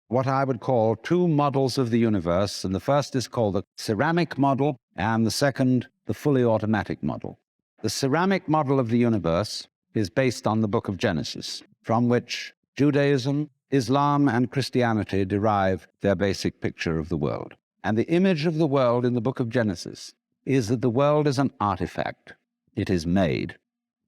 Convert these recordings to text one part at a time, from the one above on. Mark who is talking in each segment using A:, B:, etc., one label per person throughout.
A: what I would call two models of the universe, and the first is called the ceramic model, and the second, the fully automatic model. The ceramic model of the universe is based on the book of Genesis, from which Judaism, Islam, and Christianity derive their basic picture of the world. And the image of the world in the book of Genesis is that the world is an artifact. It is made.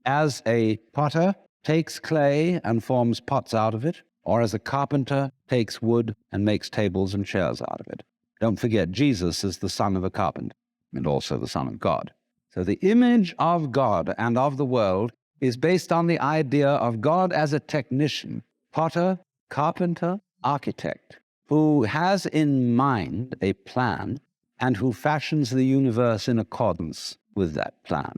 A: As a potter takes clay and forms pots out of it, or as a carpenter takes wood and makes tables and chairs out of it. Don't forget, Jesus is the son of a carpenter and also the son of God. So the image of God and of the world is based on the idea of God as a technician, potter, carpenter, architect, who has in mind a plan and who fashions the universe in accordance with that plan.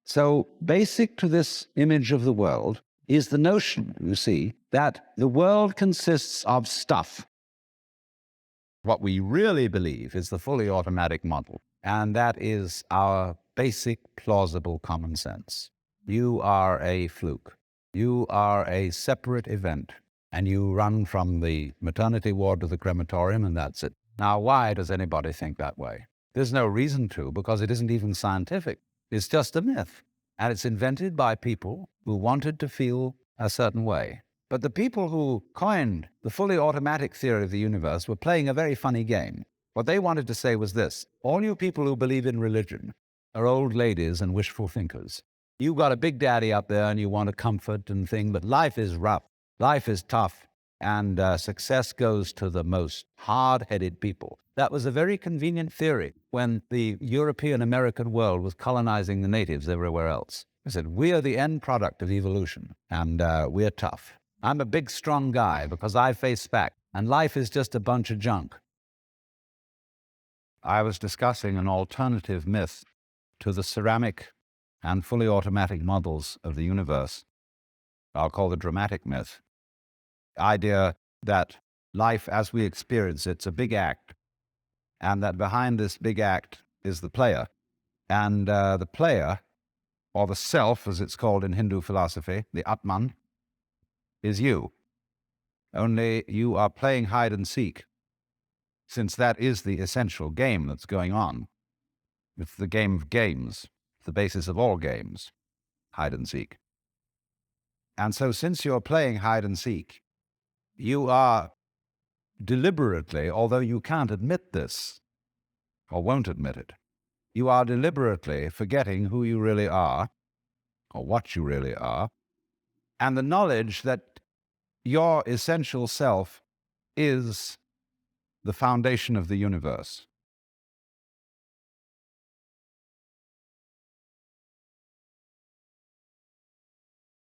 A: So basic to this image of the world is the notion, you see, that the world consists of stuff. What we really believe is the fully automatic model, and that is our basic, plausible common sense. You are a fluke. You are a separate event, and you run from the maternity ward to the crematorium, and that's it. Now, why does anybody think that way? There's no reason to, because it isn't even scientific. It's just a myth, and it's invented by people who wanted to feel a certain way. But the people who coined the fully automatic theory of the universe were playing a very funny game. What they wanted to say was this: all you people who believe in religion are old ladies and wishful thinkers. You've got a big daddy up there and you want to comfort and thing, but life is rough, life is tough, and success goes to the most hard-headed people. That was a very convenient theory when the European-American world was colonizing the natives everywhere else. They said, we are the end product of evolution, and we're tough. I'm a big, strong guy because I face fact, and life is just a bunch of junk. I was discussing an alternative myth to the ceramic and fully automatic models of the universe. I'll call the dramatic myth. The idea that life as we experience it's a big act, and that behind this big act is the player. And the player, or the self, as it's called in Hindu philosophy, the Atman, is you. Only you are playing hide and seek, since that is the essential game that's going on. It's the game of games, the basis of all games, hide and seek. And so since you're playing hide and seek, you are deliberately, although you can't admit this, or won't admit it, you are deliberately forgetting who you really are, or what you really are, and the knowledge that your essential self is the foundation of the universe.